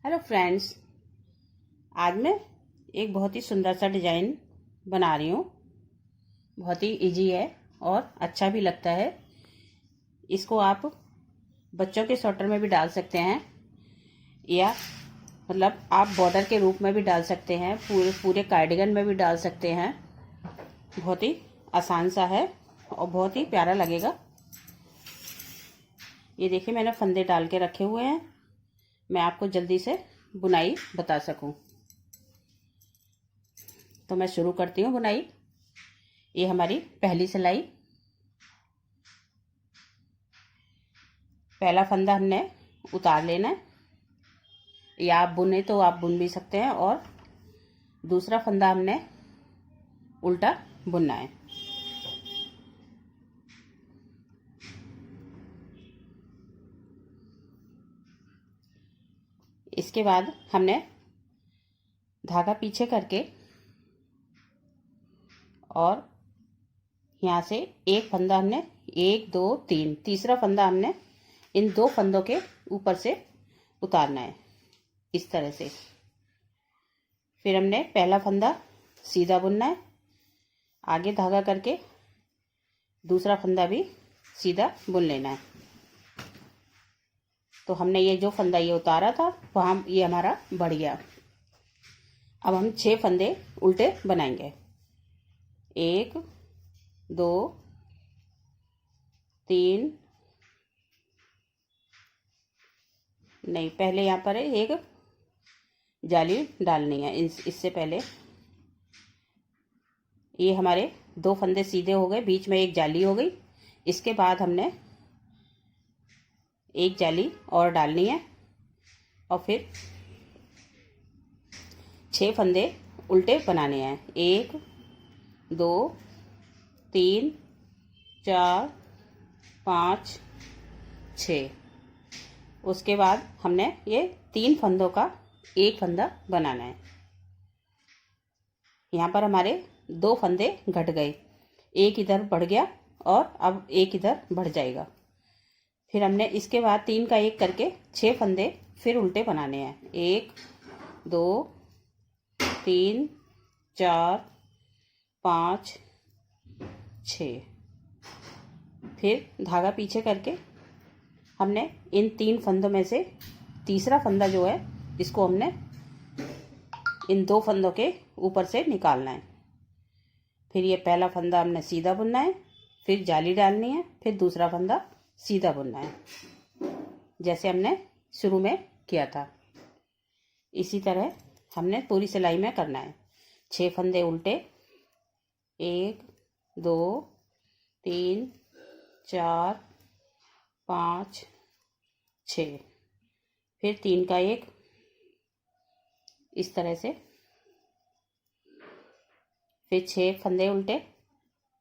Hello friends, आज मैं एक बहुत ही सुंदर सा डिज़ाइन बना रही हूँ। बहुत ही इजी है और अच्छा भी लगता है। इसको आप बच्चों के स्वेटर में भी डाल सकते हैं या मतलब आप बॉर्डर के रूप में भी डाल सकते हैं, पूरे कार्डिगन में भी डाल सकते हैं। बहुत ही आसान सा है और बहुत ही प्यारा लगेगा। ये देखिए, मैंने फंदे डाल के रखे हुए हैं, मैं आपको जल्दी से बुनाई बता सकूं। तो मैं शुरू करती हूँ बुनाई। ये हमारी पहली सिलाई, पहला फंदा हमने उतार लेना है, या आप बुने तो आप बुन भी सकते हैं, और दूसरा फंदा हमने उल्टा बुनना है। इसके बाद हमने धागा पीछे करके और यहाँ से एक फंदा हमने, एक दो तीन, तीसरा फंदा हमने इन दो फंदों के ऊपर से उतारना है, इस तरह से। फिर हमने पहला फंदा सीधा बुनना है, आगे धागा करके दूसरा फंदा भी सीधा बुन लेना है। तो हमने ये जो फंदा ये उतारा था वहाँ ये हमारा बढ़ गया। अब हम 6 फंदे उल्टे बनाएंगे। 1 2 3, नहीं, पहले यहाँ पर एक जाली डालनी है। इससे पहले ये हमारे 2 फंदे सीधे हो गए, बीच में एक जाली हो गई। इसके बाद हमने एक जाली और डालनी है और फिर 6 फंदे उल्टे बनाने हैं। 1 2 3 4 5 6। उसके बाद हमने ये 3 फंदों का एक फंदा बनाना है। यहाँ पर हमारे 2 फंदे घट गए, एक इधर बढ़ गया और अब एक इधर बढ़ जाएगा। फिर हमने इसके बाद 3 का एक करके 6 फंदे फिर उल्टे बनाने हैं। 1 2 3 4 5 6। फिर धागा पीछे करके हमने इन 3 फंदों में से तीसरा फंदा जो है इसको हमने इन 2 फंदों के ऊपर से निकालना है। फिर ये पहला फंदा हमने सीधा बुनना है, फिर जाली डालनी है, फिर दूसरा फंदा सीधा बुनना है, जैसे हमने शुरू में किया था। इसी तरह हमने पूरी सिलाई में करना है। 6 फंदे उल्टे, 1 2 3 4 5 6। फिर 3 का एक, इस तरह से। फिर 6 फंदे उल्टे,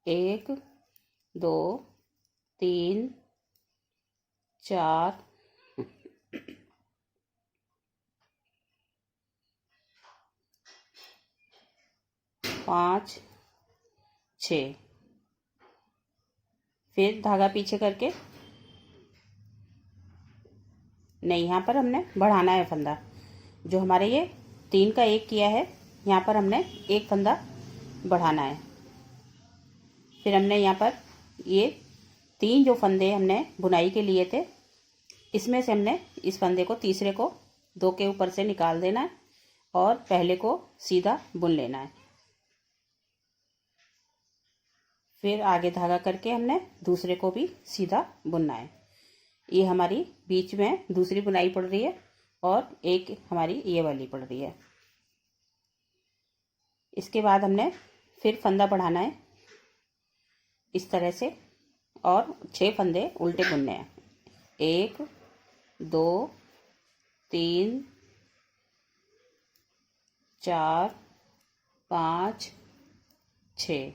1 2 3 4 5 6। फिर धागा पीछे करके, नहीं, यहाँ पर हमने बढ़ाना है फंदा। जो हमारे ये 3 का एक किया है, यहाँ पर हमने एक फंदा बढ़ाना है। फिर हमने यहाँ पर ये 3 जो फंदे हमने बुनाई के लिए थे, इसमें से हमने इस फंदे को, तीसरे को 2 के ऊपर से निकाल देना है और पहले को सीधा बुन लेना है। फिर आगे धागा करके हमने दूसरे को भी सीधा बुनना है। ये हमारी बीच में दूसरी बुनाई पड़ रही है और एक हमारी ये वाली पड़ रही है। इसके बाद हमने फिर फंदा बढ़ाना है इस तरह से और 6 फंदे उल्टे बुनने हैं। 1 2 3 4 5 6।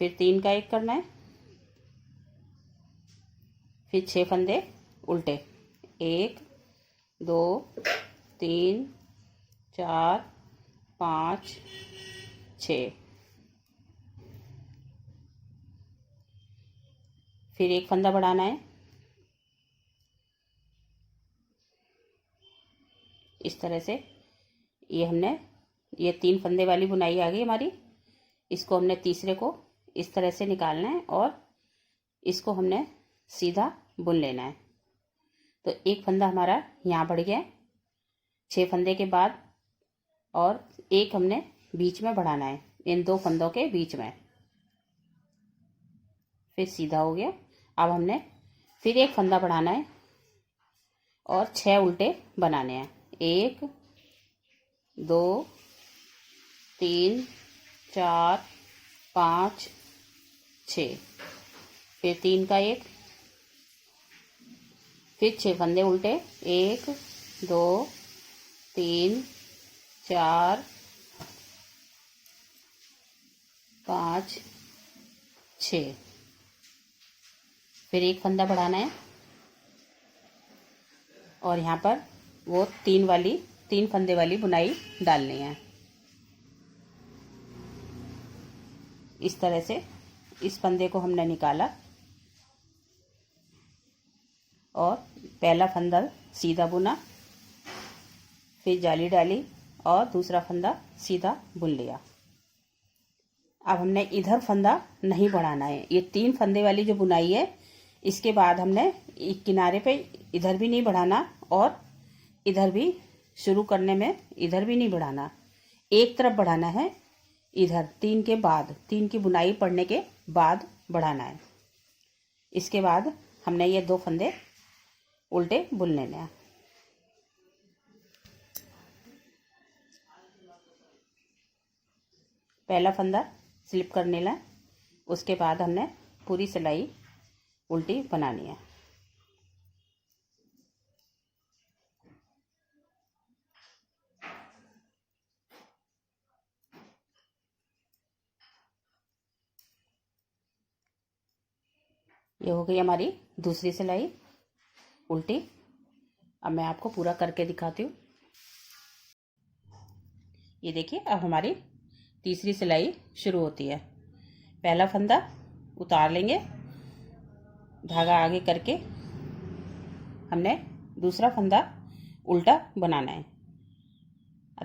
फिर 3 का एक करना है, फिर 6 फंदे उल्टे, 1 2 3 4 5 6। फिर एक फंदा बढ़ाना है, इस तरह से ये 3 फंदे वाली बुनाई आ गई हमारी। इसको हमने तीसरे को इस तरह से निकालना है और इसको हमने सीधा बुन लेना है। तो एक फंदा हमारा यहाँ बढ़ गया 6 फंदे के बाद, और एक हमने बीच में बढ़ाना है इन 2 फंदों के बीच में, फिर सीधा हो गया। अब हमने फिर एक फंदा बढ़ाना है और 6 उल्टे बनाने हैं। 1 2 3 4 5 6, फिर 3 का 1, फिर 6 फंदे उल्टे, 1 2 3 4 5 6, फिर एक फंदा बढ़ाना है और यहाँ पर वो 3 फंदे वाली बुनाई डालनी है। इस तरह से इस फंदे को हमने निकाला और पहला फंदा सीधा बुना, फिर जाली डाली और दूसरा फंदा सीधा बुन लिया। अब हमने इधर फंदा नहीं बढ़ाना है। ये 3 फंदे वाली जो बुनाई है, इसके बाद हमने किनारे पे इधर भी नहीं बढ़ाना और इधर भी शुरू करने में इधर भी नहीं बढ़ाना, एक तरफ बढ़ाना है। इधर 3 के बाद, 3 की बुनाई पड़ने के बाद बढ़ाना है। इसके बाद हमने ये 2 फंदे उल्टे बुन लेने हैं। पहला फंदा स्लिप कर लेना, उसके बाद हमने पूरी सिलाई उल्टी बनानी है। ये हो गई हमारी दूसरी सिलाई उल्टी। अब मैं आपको पूरा करके दिखाती हूँ। ये देखिए, अब हमारी तीसरी सिलाई शुरू होती है। पहला फंदा उतार लेंगे, धागा आगे करके हमने दूसरा फंदा उल्टा बनाना है।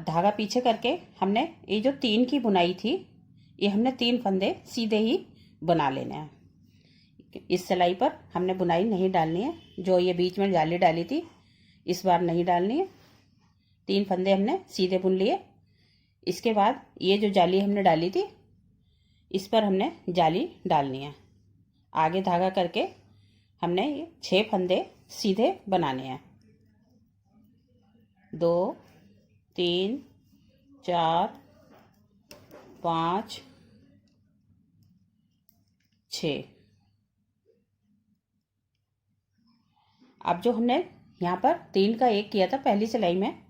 धागा पीछे करके हमने ये जो 3 की बुनाई थी, ये हमने 3 फंदे सीधे ही बना लेने हैं। इस सिलाई पर हमने बुनाई नहीं डालनी है। जो ये बीच में जाली डाली थी, इस बार नहीं डालनी है। 3 फंदे हमने सीधे बुन लिए। इसके बाद ये जो जाली हमने डाली थी, इस पर हमने जाली डालनी है। आगे धागा करके हमने ये 6 फंदे सीधे बनाने हैं। 2 3 4 5 6। अब जो हमने यहाँ पर 3 का 1 किया था पहली सिलाई में,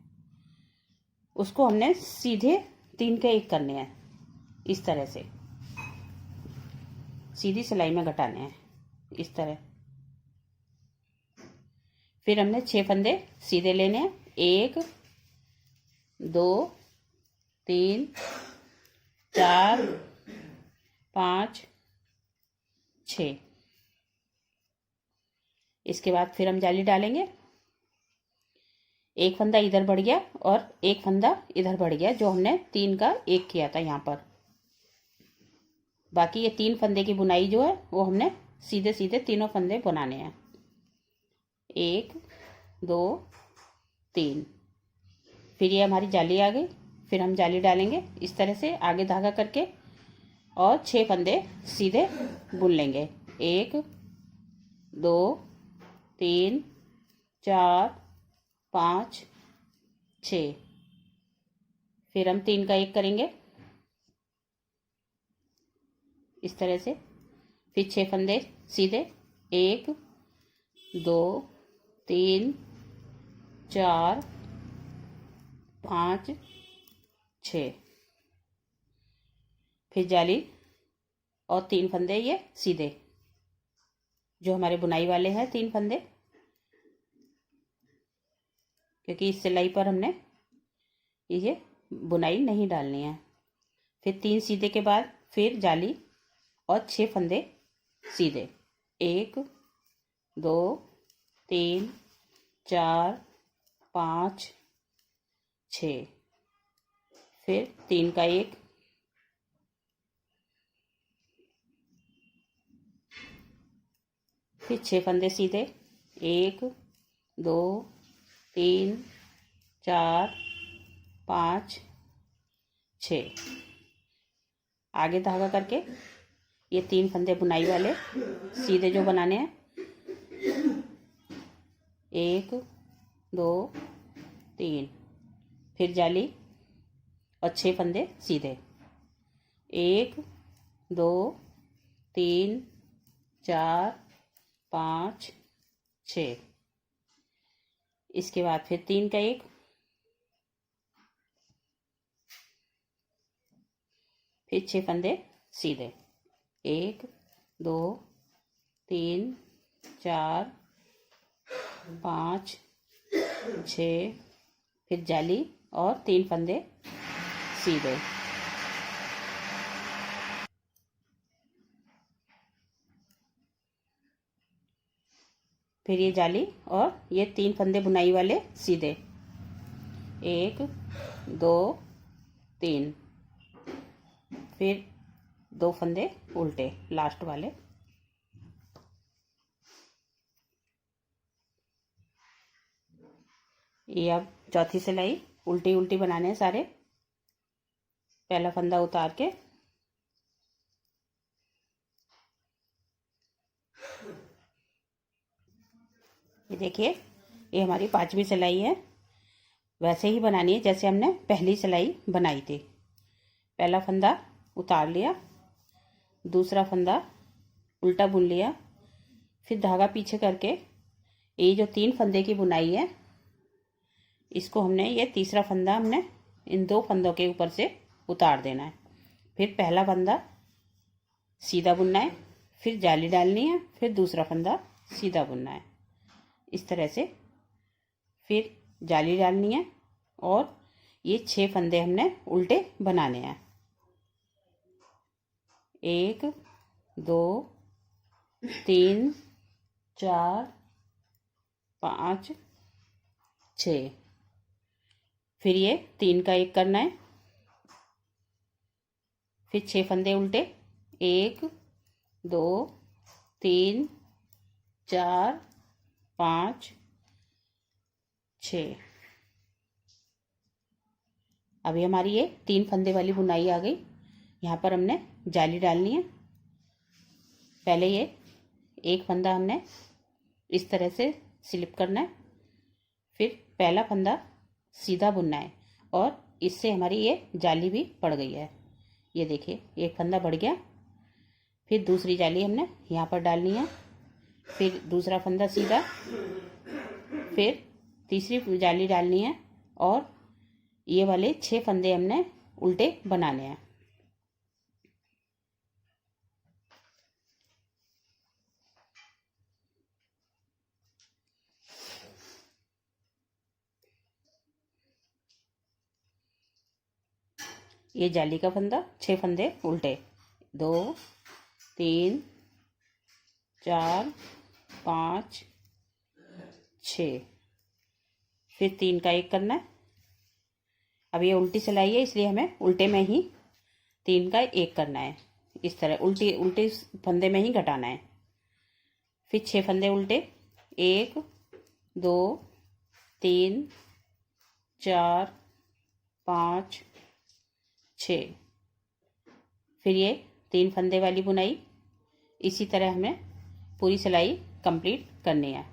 उसको हमने सीधे 3 के 1 करने हैं। इस तरह से सीधी सिलाई में घटाने हैं, इस तरह। फिर हमने 6 फंदे सीधे लेने हैं। 1 2 3 4 5 6। इसके बाद फिर हम जाली डालेंगे। एक फंदा इधर बढ़ गया और एक फंदा इधर बढ़ गया, जो हमने 3 का 1 किया था यहाँ पर। बाकी ये 3 फंदे की बुनाई जो है, वो हमने सीधे सीधे तीनों फंदे बनाने हैं। 1 2 3। फिर ये हमारी जाली आ गई। फिर हम जाली डालेंगे इस तरह से आगे धागा करके और 6 फंदे सीधे बुन लेंगे। 1 2 3 4 5 6। फिर हम 3 का 1 करेंगे इस तरह से। फिर 6 फंदे सीधे, 1 2 3 4 5 6। फिर जाली और 3 फंदे ये सीधे, जो हमारे बुनाई वाले हैं 3 फंदे, क्योंकि इस सिलाई पर हमने ये बुनाई नहीं डालनी है। फिर 3 सीधे के बाद फिर जाली और 6 फंदे सीधे, 1 2 3 4 5 6, फिर 3 का 1, फिर 6 फंदे सीधे, 1 2 3 4 5 6। आगे धागा करके ये 3 फंदे बुनाई वाले सीधे जो बनाने हैं, 1 2 3, फिर जाली और 6 फंदे सीधे, 1 2 3 4 5 6। इसके बाद फिर 3 का 1, फिर 6 फंदे सीधे, 1 2 3 4 5 6, फिर जाली और 3 फंदे सीधे। फिर ये जाली और ये 3 फंदे बुनाई वाले सीधे, 1 2 3, फिर 2 फंदे उल्टे लास्ट वाले। ये अब चौथी सिलाई उल्टी उल्टी बनाने हैं सारे। पहला फंदा उतार के ये देखिए, ये हमारी 5वीं सिलाई है। वैसे ही बनानी है जैसे हमने पहली सिलाई बनाई थी। पहला फंदा उतार लिया, दूसरा फंदा उल्टा बुन लिया, फिर धागा पीछे करके ये जो 3 फंदे की बुनाई है, इसको हमने ये तीसरा फंदा हमने इन 2 फंदों के ऊपर से उतार देना है। फिर पहला फंदा सीधा बुनना है, फिर जाली डालनी है, फिर दूसरा फंदा सीधा बुनना है। इस तरह से फिर जाली डालनी है और ये 6 फंदे हमने उल्टे बनाने हैं। 1 2 3 4 5 6, फिर ये 3 का 1 करना है, फिर 6 फंदे उल्टे, 1 2 3 4 5 6। अभी हमारी ये 3 फंदे वाली बुनाई आ गई। यहाँ पर हमने जाली डालनी है। पहले ये एक फंदा हमने इस तरह से स्लिप करना है, फिर पहला फंदा सीधा बुनना है और इससे हमारी ये जाली भी पड़ गई है। ये देखिए, एक फंदा बढ़ गया। फिर दूसरी जाली हमने यहाँ पर डालनी है, फिर दूसरा फंदा सीधा, फिर तीसरी जाली डालनी है और ये वाले 6 फंदे हमने उल्टे बनाने हैं। ये जाली का फंदा, 6 फंदे उल्टे, 2 3 4 5 6, फिर 3 का 1 करना है। अब ये उल्टी सिलाई है इसलिए हमें उल्टे में ही 3 का 1 करना है। इस तरह उल्टी उल्टे फंदे में ही घटाना है। फिर 6 फंदे उल्टे, 1 2 3 4 5 6, फिर ये 3 फंदे वाली बुनाई। इसी तरह हमें पूरी सिलाई कंप्लीट करनी है।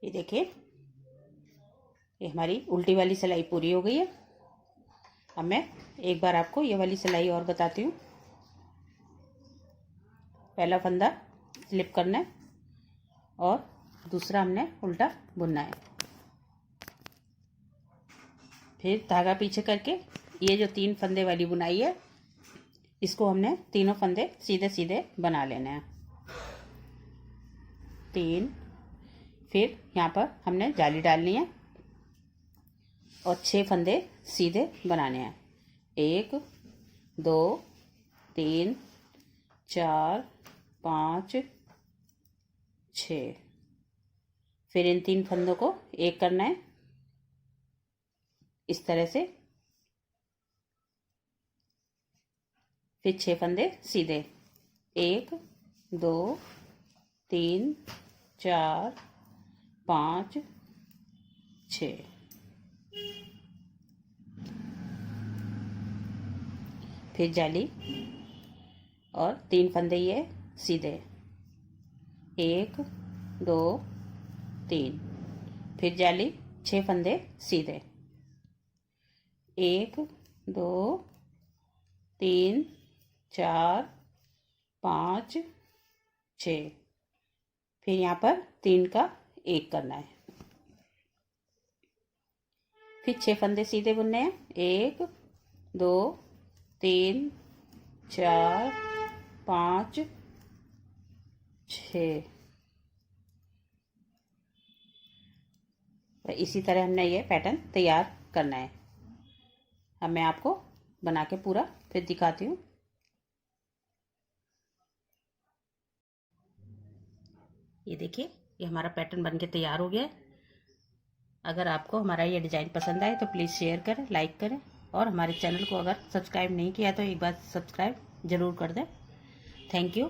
ये देखिए, ये हमारी उल्टी वाली सिलाई पूरी हो गई है। अब मैं एक बार आपको ये वाली सिलाई और बताती हूँ। पहला फंदा स्लिप करना है और दूसरा हमने उल्टा बुनना है। फिर धागा पीछे करके ये जो 3 फंदे वाली बुनाई है, इसको हमने तीनों फंदे सीधे सीधे बना लेने हैं। 3, फिर यहाँ पर हमने जाली डालनी है और 6 फंदे सीधे बनाने हैं। 1 2 3 4 5 6। फिर इन 3 फंदों को एक करना है इस तरह से। फिर 6 फंदे सीधे, 1 2 3 4 5 6। फिर जाली और 3 फंदे ये सीधे, 1 2 3। फिर जाली, 6 फंदे सीधे, 1 2 3 4 5 6। फिर यहाँ पर 3 का 1 करना है। फिर 6 फंदे सीधे बुनने हैं, 1 2 3 4 5 6। इसी तरह हमने ये पैटर्न तैयार करना है। अब मैं आपको बना के पूरा फिर दिखाती हूँ। ये देखिए, ये हमारा पैटर्न बनके तैयार हो गया है। अगर आपको हमारा ये डिज़ाइन पसंद आए तो प्लीज़ शेयर करें, लाइक करें, और हमारे चैनल को अगर सब्सक्राइब नहीं किया तो एक बार सब्सक्राइब ज़रूर कर दें। Thank you.